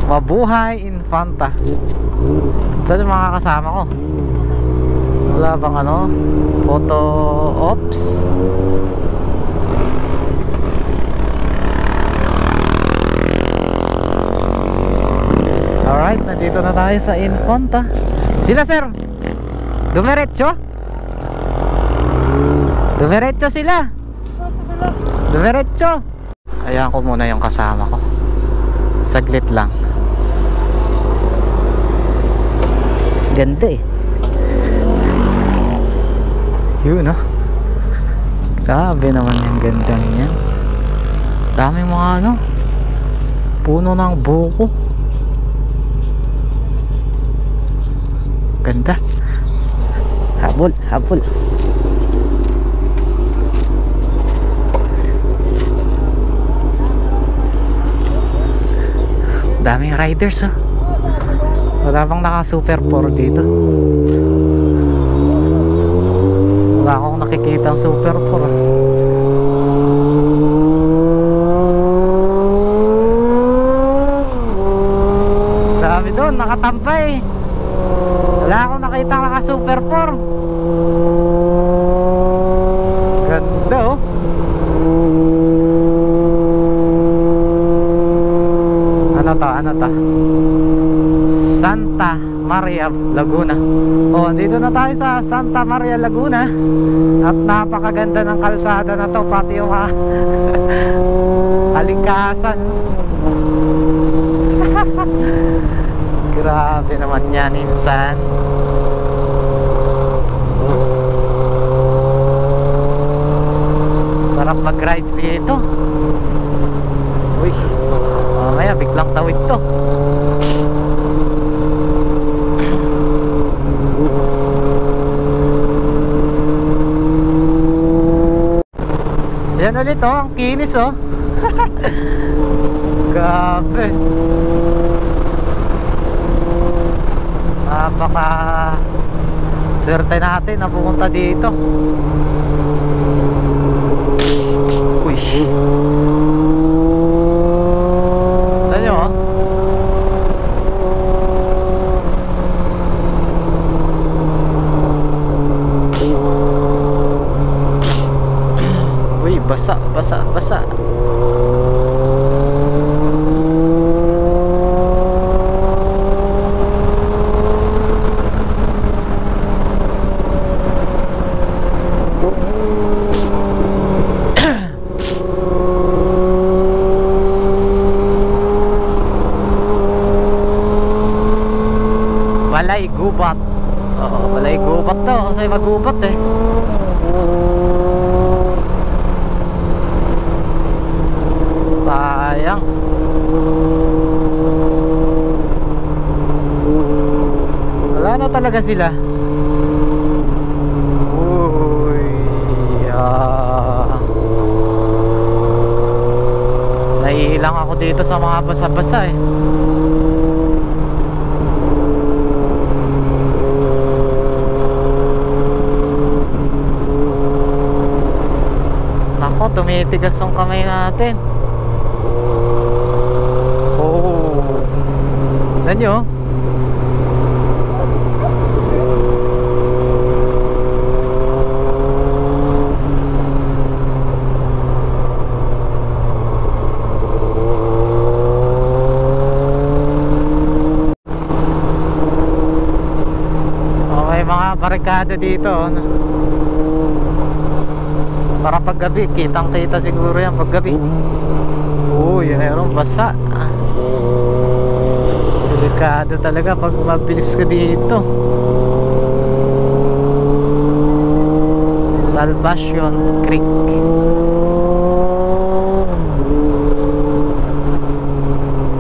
Mabuhay Infanta. Saan yung mga kasama ko? Wala bang ano? Photo ops? Alright, nandito na tayo sa Infanta. Sila sir, dumiretso? Dumiretso sila. Dumiretso. Ayan ko muna yung kasama ko. Saglit lang. Ganda eh. Yun oh. Grabe naman yung ganda niya. Daming mga ano, puno ng buko. Ganda. Habol, habol. Daming riders oh. Wala bang naka Super 4 dito? Wala akong nakikita ang Super 4 ah. Dami doon, nakatambay. Wala akong nakita naka Super 4. Ganda oh. Ano to? Santa Maria Laguna. Oh, dito na tayo sa Santa Maria Laguna. At napakaganda ng kalsada na to, pati yung alingkasan. Grabe naman yan, insan. Sarap mag-rides dito. Uy, mamaya biglang tawid to. Yan ulit oh, ang kinis oh. Grabe. Napaka swerte natin na pumunta dito. Uy. Ano oh? Uy, basa, basa, basa. Balay Gubat. Oo, Balay Gubat to kasi magubat eh. Sayang. Wala na talaga sila. Uy, naiilang ako dito sa mga basa-basa eh. Nako, tumitigas ang kamay natin. Oh, nanyo. Okay, mga barikada dito no? Para paggabi, kitang kita siguro yan paggabi. Yun na yun, basa. Delikado talaga pag mabilis ka dito. Salvation Creek.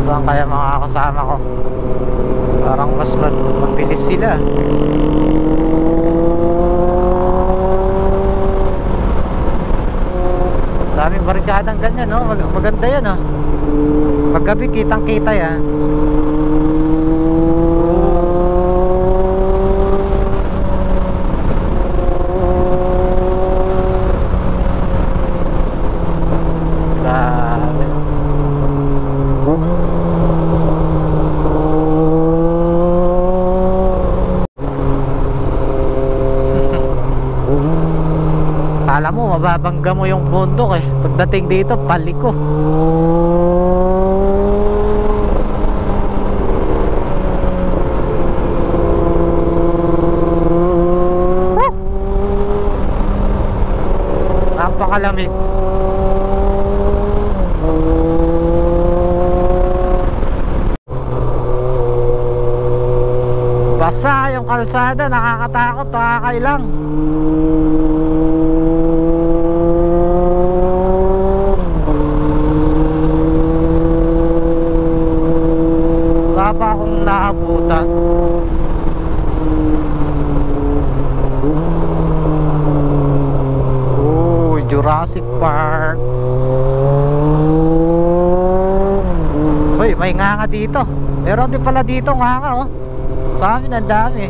Saan kaya makakasama ko? Parang mas mabilis sila. Daming barikadang ganyan no? Maganda yan no? Paggabi kitang kita yan. Grabe. Kala mo mababangga mo yung bundok eh. Pagdating dito, paliko. Napakalamig. Basa yung kalsada, nakakatakot, nakakailang. Wala pa akong naabutan. Oh, Jurassic Park. Uy, may nganga dito. Meron din pala dito nganga oh. Sa amin ang dami.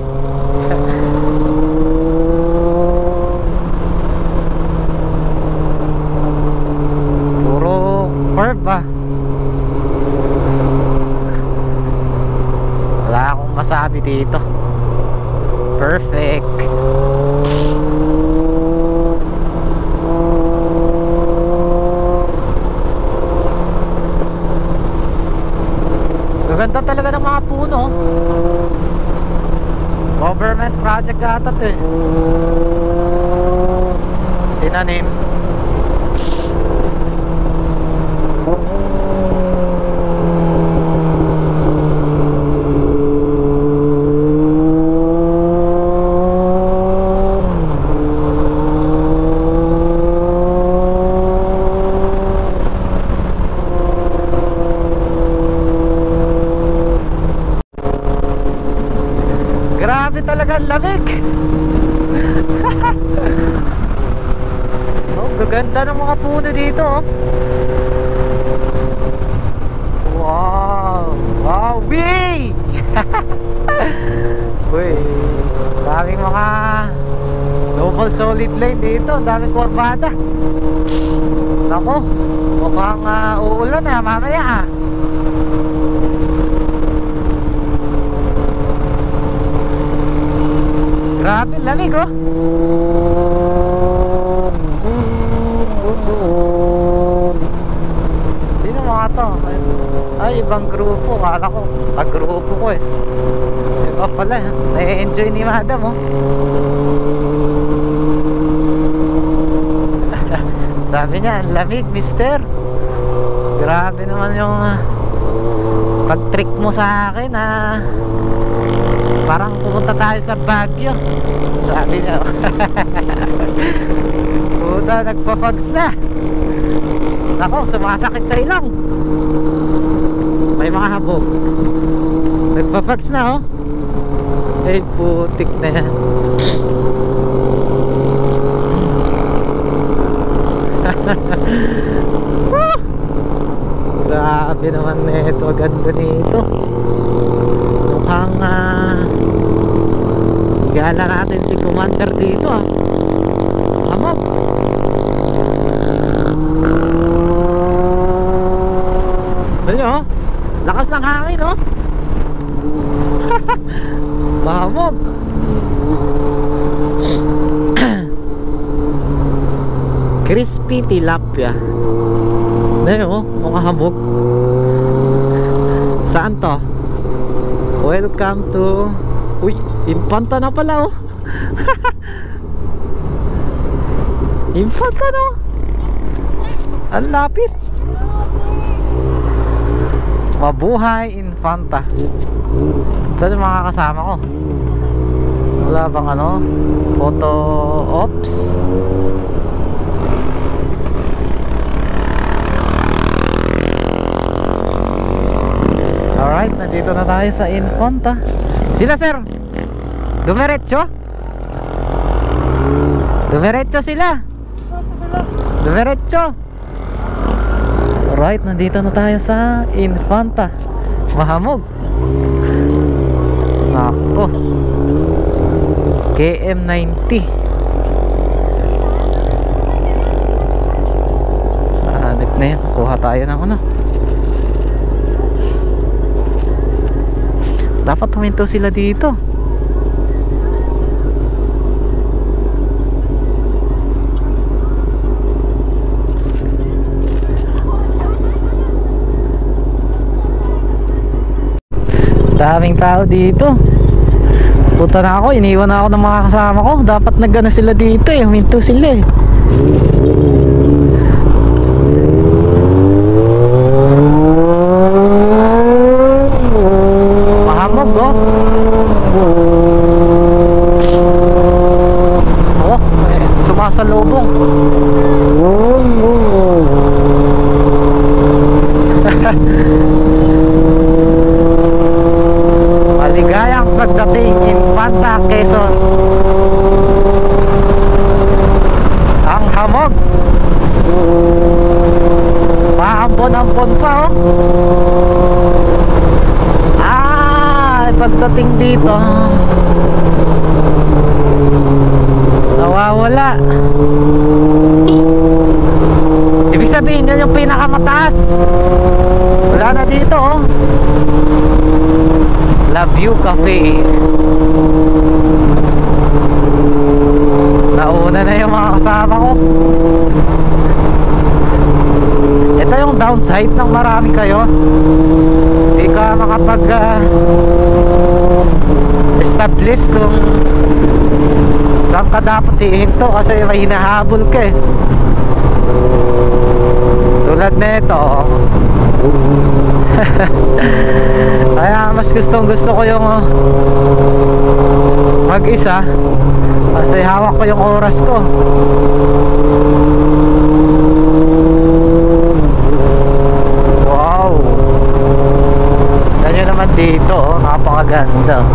Puro curve ah. Wala akong masabi dito. Perfect. Gaganda talaga ng mga puno. Government project ata to eh. Tinanim. Grabe talaga ang lamig. Oh, gaganda ng mga puno dito oh. Wow. Wow, wee. Uy, daming mga double solid lane dito. Daming kurbada. Nako, mukhang uulan na mamaya ah. Grabe, lamig oh. Sino mga to? Ay, ibang grupo. Kala ko, grupo ko eh. Iba pala, na-enjoy ni madam oh. Sabi niya, ang lamig mister. Grabe naman yung pag-trick mo sa akin ah. Parang pumunta tayo sa Baguio. Sabi niya puta, nagpapags na. Nako, sumasakit sa ilang. May mga habog. Nagpapags na oh. Ay putik na yan. Grabe naman nito. Ganda nito. Mukhang gala natin si Commander dito ah. Hamog. Ano oh? Lakas ng hangin oh. Mahamog. Crispy tilapia. Ano oh? Mga hamog. Saan to? Welcome to... Uy, Infanta na pala oh. Infanta na. Ang lapit. Mabuhay Infanta. Saan yung mga kasama ko? Wala bang ano? Photo ops? Alright, nandito na tayo sa Infanta. Sila sir, dumiretso? Dumiretso sila. Dumiretso. Alright, nandito na tayo sa Infanta. Mahamog. Ako KM90. Hanip na yan. Kuha tayo ng ano. Dapat huminto sila dito. Daming tao dito. Puta na ako, iniwan na ako ng mga kasama ko. Dapat nagano sila dito eh, huminto sila eh. Mahamog oh. Oh, sumasalubong. Maligayang pagdating Infanta, Quezon. Ang hamog. Maampon-ampon pa oh. Pagdating dito nawawala. Ibig sabihin yun yung pinakamataas. Wala na dito oh. La View Cafe. Nauna na yung mga kasama ko. Ito yung downside ng marami kayo. Hindi ka makapag establish kung saan ka dapat ihinto kasi may hinahabol ka eh. Tulad nito kaya mas gusto ko yung mag-isa kasi hawak ko yung oras ko. Wow, ganyan naman dito oh, napakaganda.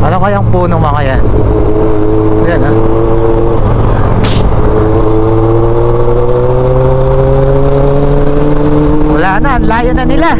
Ano kayang puno mga yan? Yan ha. Wala na, ang layo na nila.